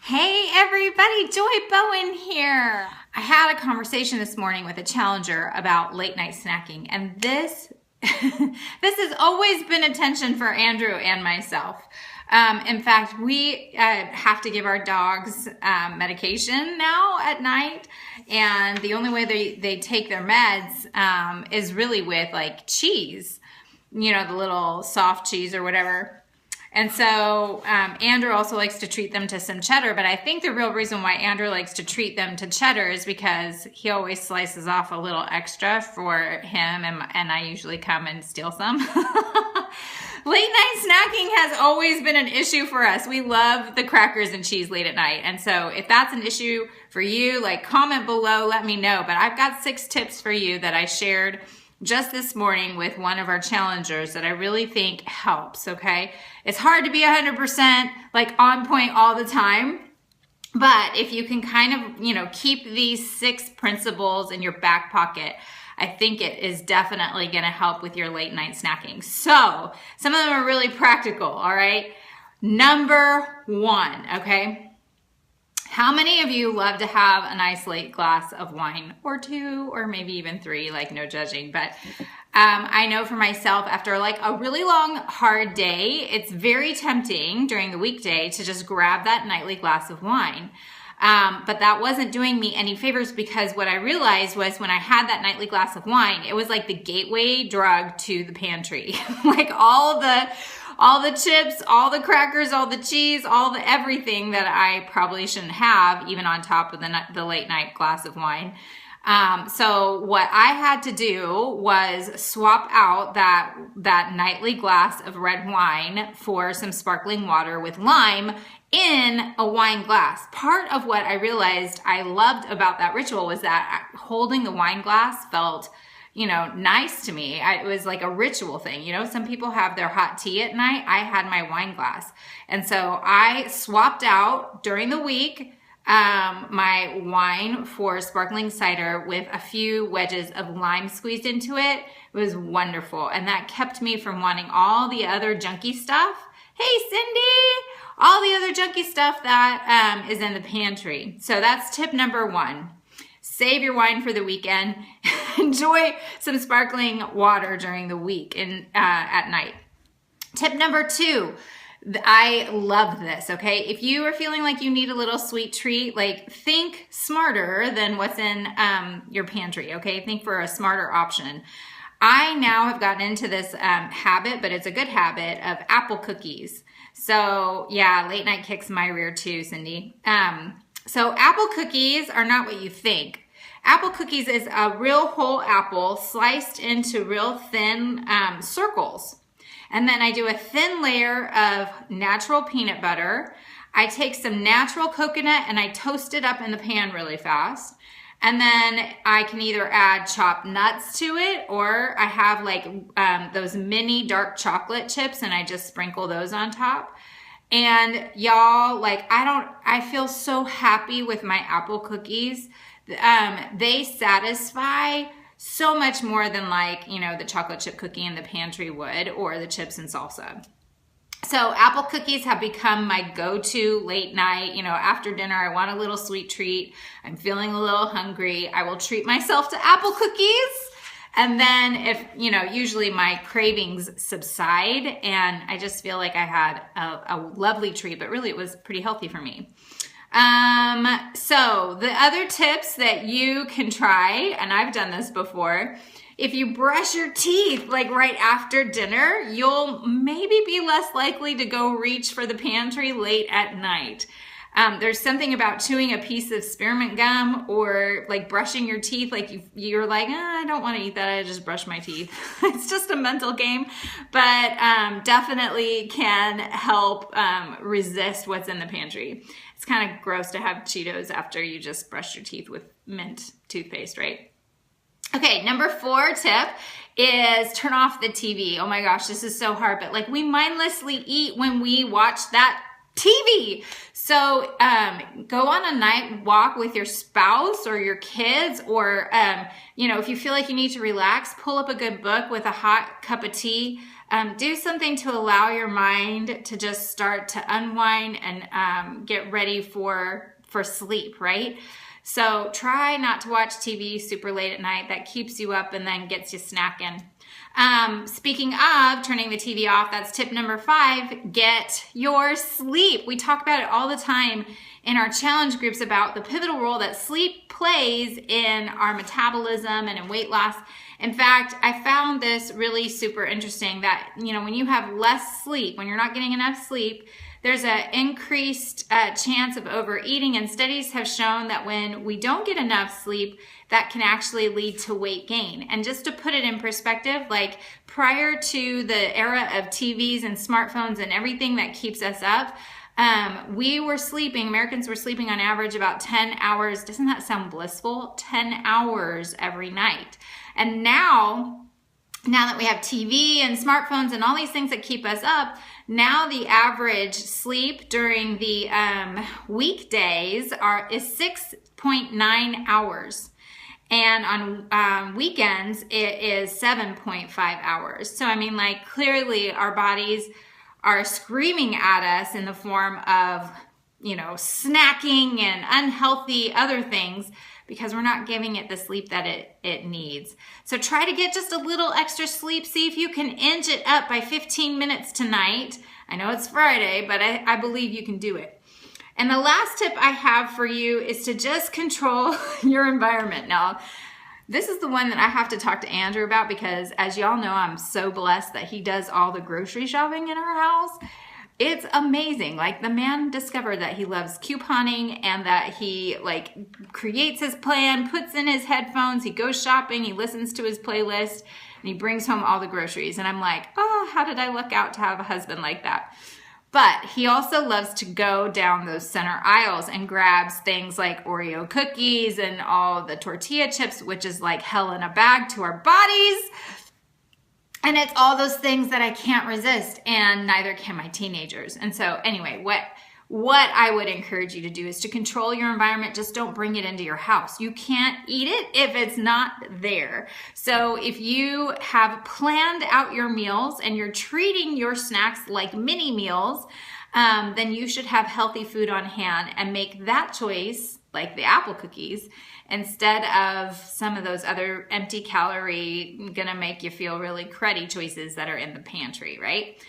Hey everybody, Joy Bowen here. I had a conversation this morning with a challenger about late night snacking, and this this has always been a tension for Andrew and myself. In fact, we have to give our dogs medication now at night, and the only way they take their meds is really with like cheese, you know, the little soft cheese or whatever. And so Andrew also likes to treat them to some cheddar, but I think the real reason why Andrew likes to treat them to cheddar is because he always slices off a little extra for him, and I usually come and steal some. Late night snacking has always been an issue for us. We love the crackers and cheese late at night. And so if that's an issue for you, like comment below, let me know. But I've got 6 tips for you that I shared just this morning with one of our challengers that I really think helps, okay? It's hard to be 100% like on point all the time, but if you can kind of, you know, keep these 6 principles in your back pocket, I think it is definitely going to help with your late night snacking. So some of them are really practical, all right? Number 1, okay? How many of you love to have a nice late glass of wine, or 2, or maybe even 3, like no judging? But I know for myself, after like a really long, hard day, it's very tempting during the weekday to just grab that nightly glass of wine. But that wasn't doing me any favors, because what I realized was when I had that nightly glass of wine, it was like the gateway drug to the pantry. Like all the chips, all the crackers, all the cheese, all the everything that I probably shouldn't have, even on top of the late night glass of wine. So what I had to do was swap out that nightly glass of red wine for some sparkling water with lime in a wine glass. Part of what I realized I loved about that ritual was that holding the wine glass felt, you know, nice to me. It was like a ritual thing. You know, some people have their hot tea at night. I had my wine glass. And so I swapped out during the week my wine for sparkling cider with a few wedges of lime squeezed into it. It was wonderful. And that kept me from wanting all the other junky stuff. Hey, Cindy! All the other junky stuff that is in the pantry. So that's tip number 1. Save your wine for the weekend. Enjoy some sparkling water during the week and at night. Tip number 2. I love this, okay? If you are feeling like you need a little sweet treat, like think smarter than what's in your pantry, okay? Think for a smarter option. I now have gotten into this habit, but it's a good habit, of apple cookies. So yeah, late night kicks my rear too, Cindy. So apple cookies are not what you think. Apple cookies is a real whole apple sliced into real thin circles. And then I do a thin layer of natural peanut butter. I take some natural coconut and I toast it up in the pan really fast. And then I can either add chopped nuts to it, or I have like those mini dark chocolate chips and I just sprinkle those on top. And y'all, like I feel so happy with my apple cookies. They satisfy so much more than like, you know, the chocolate chip cookie in the pantry would, or the chips and salsa. So apple cookies have become my go-to late night. You know, after dinner, I want a little sweet treat. I'm feeling a little hungry. I will treat myself to apple cookies. And then if, you know, usually my cravings subside and I just feel like I had a lovely treat, but really it was pretty healthy for me. So the other tips that you can try, and I've done this before, if you brush your teeth like right after dinner, you'll maybe be less likely to go reach for the pantry late at night. There's something about chewing a piece of spearmint gum or like brushing your teeth, like you're like, I don't want to eat that, I just brush my teeth. It's just a mental game, but definitely can help resist what's in the pantry. It's kind of gross to have Cheetos after you just brush your teeth with mint toothpaste, right? Okay, number 4 tip is turn off the TV. Oh my gosh, this is so hard, but like we mindlessly eat when we watch that TV. So go on a night walk with your spouse or your kids, or you know, if you feel like you need to relax, pull up a good book with a hot cup of tea Do something to allow your mind to just start to unwind and get ready for sleep, right? So try not to watch TV super late at night. That keeps you up and then gets you snacking. Speaking of turning the TV off, that's tip number 5, get your sleep. We talk about it all the time in our challenge groups about the pivotal role that sleep plays in our metabolism and in weight loss. In fact, I found this really super interesting that, when you have less sleep, when you're not getting enough sleep, there's an increased chance of overeating, and studies have shown that when we don't get enough sleep, that can actually lead to weight gain. And just to put it in perspective, like prior to the era of TVs and smartphones and everything that keeps us up, Americans were sleeping on average about 10 hours. Doesn't that sound blissful? 10 hours every night. And now that we have TV and smartphones and all these things that keep us up, now the average sleep during the weekdays is 6.9 hours. And on weekends, it is 7.5 hours. So, clearly our bodies are screaming at us in the form of, snacking and unhealthy other things because we're not giving it the sleep that it needs. So try to get just a little extra sleep. See if you can inch it up by 15 minutes tonight. I know it's Friday, but I believe you can do it. And the last tip I have for you is to just control your environment. Now, this is the one that I have to talk to Andrew about because, as y'all know, I'm so blessed that he does all the grocery shopping in our house. It's amazing. Like, the man discovered that he loves couponing and that he creates his plan, puts in his headphones, he goes shopping, he listens to his playlist, and he brings home all the groceries. And I'm like, oh, how did I look out to have a husband like that? But he also loves to go down those center aisles and grabs things like Oreo cookies and all the tortilla chips, which is like hell in a bag to our bodies. And it's all those things that I can't resist, and neither can my teenagers. And so anyway, what I would encourage you to do is to control your environment. Just don't bring it into your house. You can't eat it if it's not there. So if you have planned out your meals and you're treating your snacks like mini meals, then you should have healthy food on hand and make that choice, like the apple cookies, instead of some of those other empty calorie, gonna make you feel really cruddy choices that are in the pantry, right?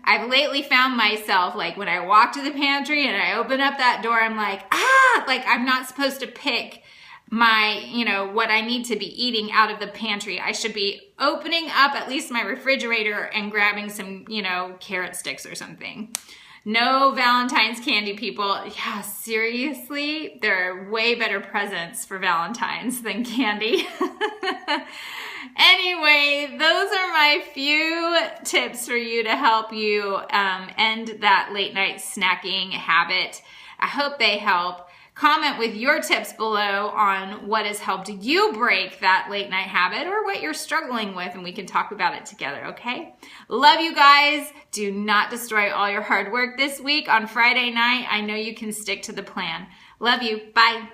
I've lately found myself, when I walk to the pantry and I open up that door, I'm like, I'm not supposed to pick my, what I need to be eating out of the pantry. I should be opening up at least my refrigerator and grabbing some, carrot sticks or something. No Valentine's candy, people. Yeah, seriously, there are way better presents for Valentine's than candy. Anyway, those are my few tips for you to help you end that late night snacking habit. I hope they help. Comment with your tips below on what has helped you break that late night habit or what you're struggling with, and we can talk about it together, okay? Love you guys. Do not destroy all your hard work this week on Friday night. I know you can stick to the plan. Love you. Bye.